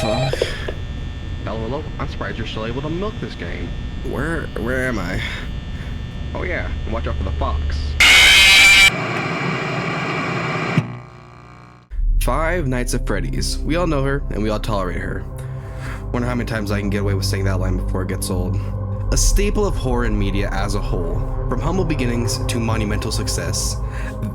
fuck? Hello, I'm surprised you're still able to milk this game. Where am I? Oh yeah, and watch out for the fox. Five Nights at Freddy's. We all know her, and we all tolerate her. Wonder how many times I can get away with saying that line before it gets old. A staple of horror and media as a whole, from humble beginnings to monumental success,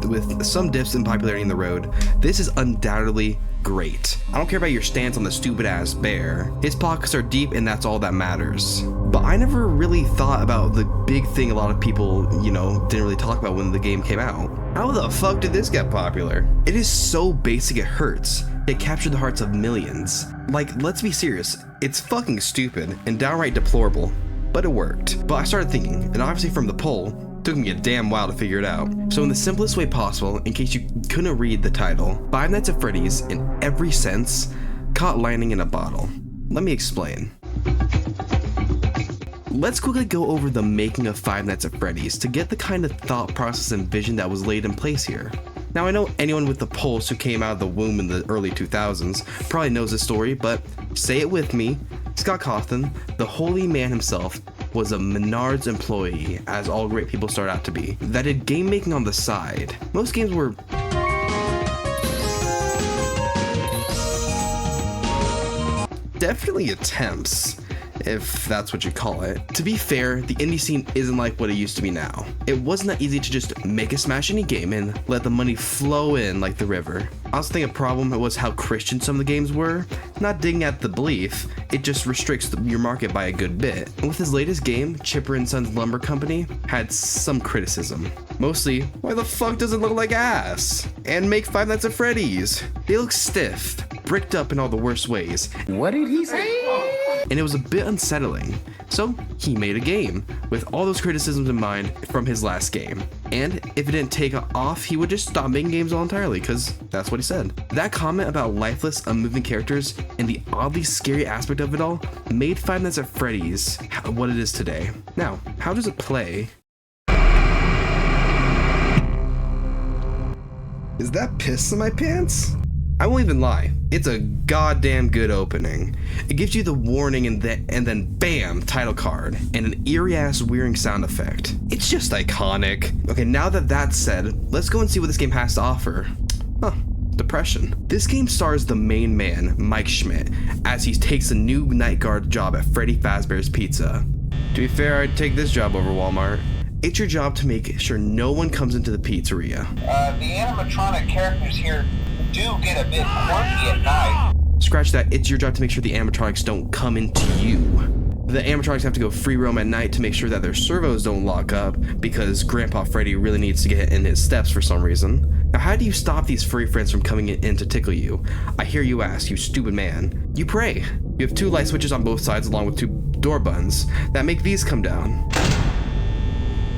with some dips in popularity in the road, this is undoubtedly great. I don't care about your stance on the stupid ass bear. His pockets are deep and that's all that matters. But I never really thought about the big thing a lot of people, didn't really talk about when the game came out. How the fuck did this get popular? It is so basic it hurts. It captured the hearts of millions. Like, let's be serious, it's fucking stupid and downright deplorable. But it worked. But I started thinking, and obviously from the poll, it took me a damn while to figure it out. So in the simplest way possible, in case you couldn't read the title, Five Nights at Freddy's, in every sense, caught lightning in a bottle. Let me explain. Let's quickly go over the making of Five Nights at Freddy's to get the kind of thought process and vision that was laid in place here. Now I know anyone with the pulse who came out of the womb in the early 2000s probably knows this story, but say it with me. Scott Cawthon, the holy man himself, was a Menards employee, as all great people start out to be, that did game making on the side. Most games were definitely attempts, if that's what you call it. To be fair, the indie scene isn't like what it used to be now. It wasn't that easy to just make a smash any game and let the money flow in like the river. I also think a problem was how Christian some of the games were. Not digging at the belief, it just restricts your market by a good bit. And with his latest game, Chipper & Sons Lumber Company had some criticism. Mostly, why the fuck does it look like ass? And make Five Nights at Freddy's. They look stiff, bricked up in all the worst ways. What did he say? And it was a bit unsettling. So he made a game with all those criticisms in mind from his last game. And if it didn't take off, he would just stop making games all entirely, because that's what he said. That comment about lifeless, unmoving characters and the oddly scary aspect of it all made Five Nights at Freddy's what it is today. Now, how does it play? Is that piss in my pants? I won't even lie, it's a goddamn good opening. It gives you the warning and then bam, title card, and an eerie ass weird sound effect. It's just iconic. Okay, now that that's said, let's go and see what this game has to offer. Depression. This game stars the main man, Mike Schmidt, as he takes a new night guard job at Freddy Fazbear's Pizza. To be fair, I'd take this job over Walmart. It's your job to make sure no one comes into the pizzeria. The animatronic characters here do get a bit quirky at night. Scratch that, it's your job to make sure the animatronics don't come into you. The animatronics have to go free roam at night to make sure that their servos don't lock up, because Grandpa Freddy really needs to get in his steps for some reason. Now, how do you stop these furry friends from coming in to tickle you? I hear you ask, you stupid man. You pray. You have two light switches on both sides along with two door buttons that make these come down.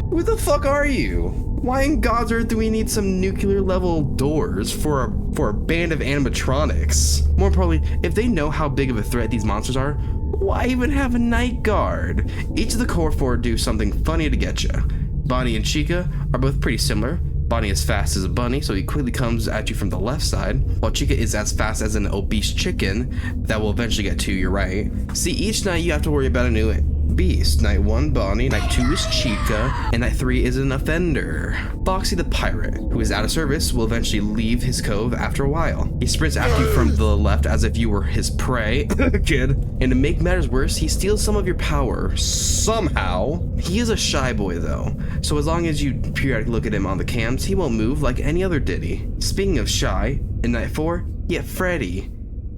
Who the fuck are you? Why in God's earth do we need some nuclear level doors for a band of animatronics? More importantly, if they know how big of a threat these monsters are, why even have a night guard? Each of the core four do something funny to get you. Bonnie and Chica are both pretty similar. Bonnie is fast as a bunny, so he quickly comes at you from the left side, while Chica is as fast as an obese chicken that will eventually get to your right. See, each night you have to worry about a new beast. Night 1, Bonnie. Night 2 is Chica. And Night 3 is an offender. Foxy the pirate, who is out of service, will eventually leave his cove after a while. He sprints after you from the left as if you were his prey. Kid. And to make matters worse, he steals some of your power. Somehow. He is a shy boy though, so as long as you periodically look at him on the cams, he won't move like any other Diddy. Speaking of shy, in Night 4, you have Freddy.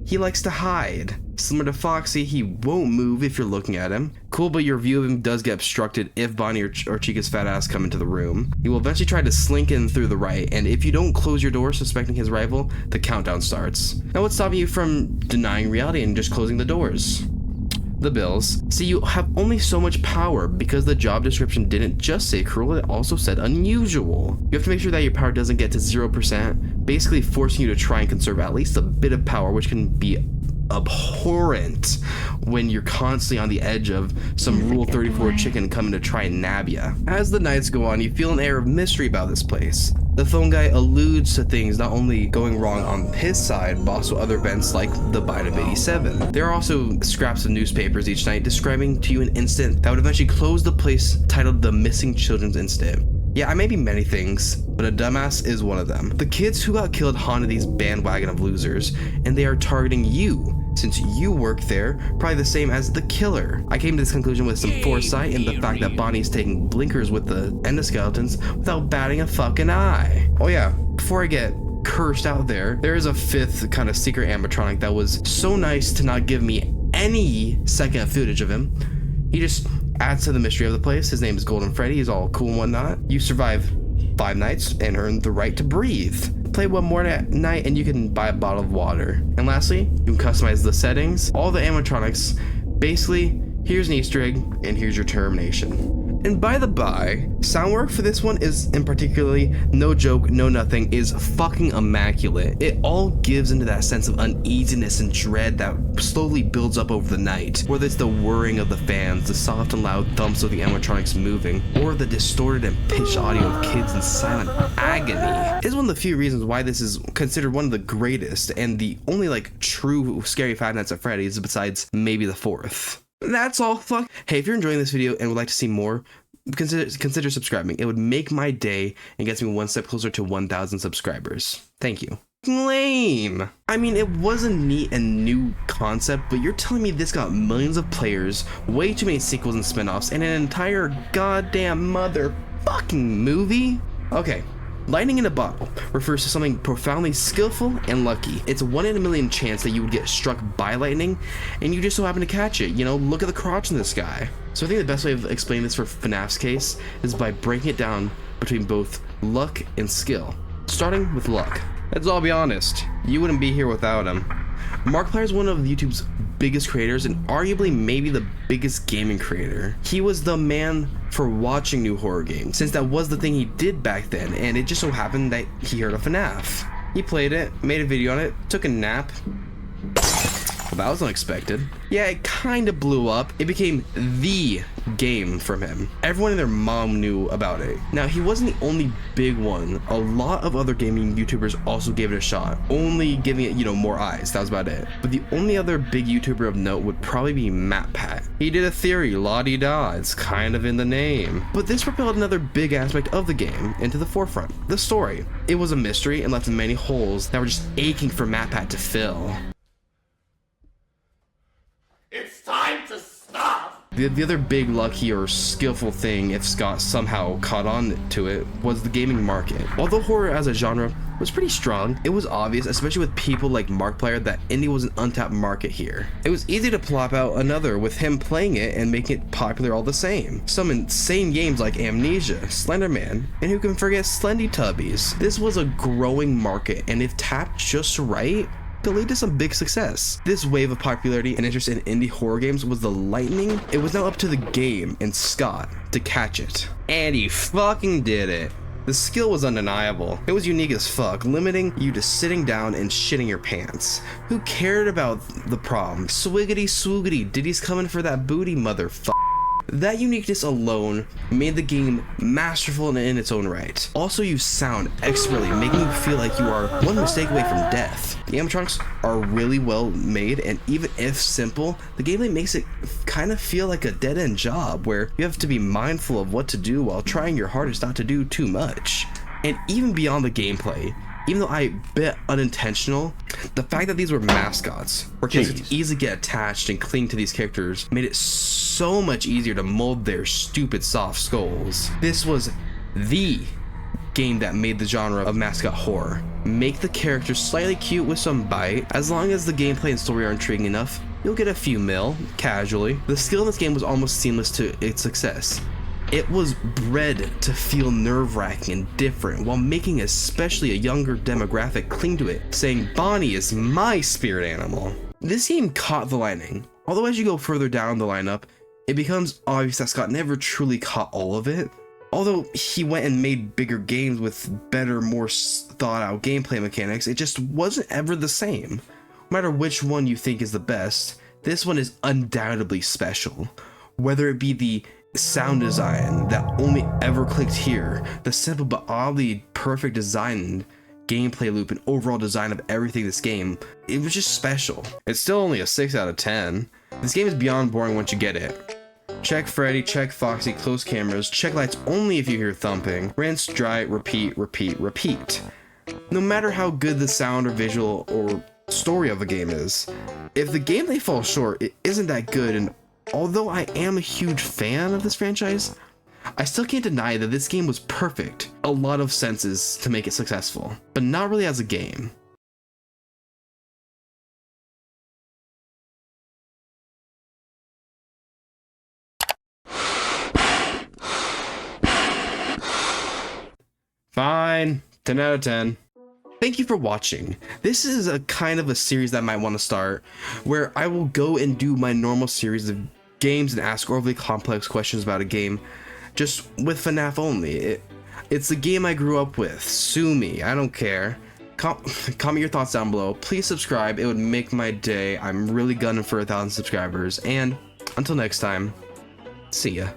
He likes to hide. Similar to Foxy, he won't move if you're looking at him. Cool, but your view of him does get obstructed if Bonnie or Chica's fat ass come into the room. He will eventually try to slink in through the right, and if you don't close your door suspecting his rival, the countdown starts. Now what's stopping you from denying reality and just closing the doors? The bills. See, you have only so much power because the job description didn't just say cruel, it also said unusual. You have to make sure that your power doesn't get to 0%, basically forcing you to try and conserve at least a bit of power, which can be abhorrent when you're constantly on the edge of some Rule 34 chicken coming to try and nab ya. As the nights go on, you feel an air of mystery about this place. The phone guy alludes to things not only going wrong on his side, but also other events like the bite of 87. There are also scraps of newspapers each night describing to you an incident that would eventually close the place, titled the Missing Children's Incident. Yeah, I may be many things, but a dumbass is one of them. The kids who got killed haunted these bandwagon of losers, and they are targeting you, since you work there, probably the same as the killer. I came to this conclusion with some foresight in the fact that Bonnie's taking blinkers with the endoskeletons without batting a fucking eye. Oh yeah, before I get cursed out there is a fifth kind of secret animatronic that was so nice to not give me any second footage of him. He just adds to the mystery of the place. His name is Golden Freddy. He's all cool and whatnot. You survive 5 nights and earn the right to breathe. Play one more at night and you can buy a bottle of water. And lastly, you can customize the settings, all the animatronics. Basically, here's an Easter egg and here's your termination. And by the by, sound work for this one is, in particularly, no joke, no nothing, is fucking immaculate. It all gives into that sense of uneasiness and dread that slowly builds up over the night. Whether it's the whirring of the fans, the soft and loud thumps of the animatronics moving, or the distorted and pitched audio of kids in silent agony. It's one of the few reasons why this is considered one of the greatest and the only like true scary Five Nights at Freddy's besides maybe the 4th. That's all. Fuck. Hey, if you're enjoying this video and would like to see more, consider subscribing. It would make my day and gets me one step closer to 1,000 subscribers. Thank you. Lame. I mean, it was a neat and new concept, but you're telling me this got millions of players, way too many sequels and spin-offs, and an entire goddamn motherfucking movie? Okay. Lightning in a bottle refers to something profoundly skillful and lucky. It's a 1 in a million chance that you would get struck by lightning and you just so happen to catch it. You know, look at the crotch in the sky. So I think the best way of explaining this for FNAF's case is by breaking it down between both luck and skill. Starting with luck. Let's all be honest, you wouldn't be here without him. Markiplier is one of YouTube's biggest creators and arguably maybe the biggest gaming creator. He was the man for watching new horror games, since that was the thing he did back then, and it just so happened that he heard of FNAF. He played it, made a video on it, took a nap. Well, that was unexpected. Yeah, it kind of blew up. It became the game from him. Everyone and their mom knew about it. Now, he wasn't the only big one. A lot of other gaming YouTubers also gave it a shot, only giving it, you know, more eyes. That was about it. But the only other big YouTuber of note would probably be MatPat. He did a theory, la-di-da, it's kind of in the name. But this propelled another big aspect of the game into the forefront, the story. It was a mystery and left many holes that were just aching for MatPat to fill. It's time to stop! The other big lucky or skillful thing, if Scott somehow caught on to it, was the gaming market. Although horror as a genre was pretty strong, it was obvious, especially with people like Markiplier, that indie was an untapped market here. It was easy to plop out another with him playing it and making it popular all the same. Some insane games like Amnesia, Slenderman, and who can forget Slendy Tubbies. This was a growing market, and if tapped just right, could lead to some big success. This wave of popularity and interest in indie horror games was the lightning. It was now up to the game and Scott to catch it. And he fucking did it. The skill was undeniable. It was unique as fuck, limiting you to sitting down and shitting your pants. Who cared about the problem? Swiggity swoogity, Diddy's coming for that booty, motherfucker. That uniqueness alone made the game masterful in its own right. Also, you sound expertly, making you feel like you are one mistake away from death. The animatronics are really well made, and even if simple, the gameplay makes it kind of feel like a dead-end job where you have to be mindful of what to do while trying your hardest not to do too much. And even beyond the gameplay, even though I bet unintentional, the fact that these were mascots, where kids could easily get attached and cling to these characters, made it so much easier to mold their stupid soft skulls. This was the game that made the genre of mascot horror. Make the characters slightly cute with some bite. As long as the gameplay and story are intriguing enough, you'll get a few mil, casually. The skill in this game was almost seamless to its success. It was bred to feel nerve-wracking and different, while making especially a younger demographic cling to it, saying Bonnie is my spirit animal. This game caught the lightning, although as you go further down the lineup, it becomes obvious that Scott never truly caught all of it. Although he went and made bigger games with better, more thought-out gameplay mechanics, it just wasn't ever the same. No matter which one you think is the best, this one is undoubtedly special. Whether it be the sound design that only ever clicked here, the simple but oddly perfect design, gameplay loop, and overall design of everything in this game, it was just special. It's still only a 6 out of 10. This game is beyond boring once you get it. Check Freddy, check Foxy, close cameras, check lights only if you hear thumping, rinse, dry, repeat, repeat, repeat. No matter how good the sound or visual or story of a game is, if the gameplay falls short, it isn't that good, and although I am a huge fan of this franchise, I still can't deny that this game was perfect. A lot of senses to make it successful, but not really as a game. Fine, 10 out of 10. Thank you for watching. This is a kind of a series that I might want to start, where I will go and do my normal series of games and ask overly complex questions about a game, just with FNAF only. It's the game I grew up with. Sue me, I don't care. Comment your thoughts down below. Please subscribe, it would make my day. I'm really gunning for 1,000 subscribers, and until next time, see ya.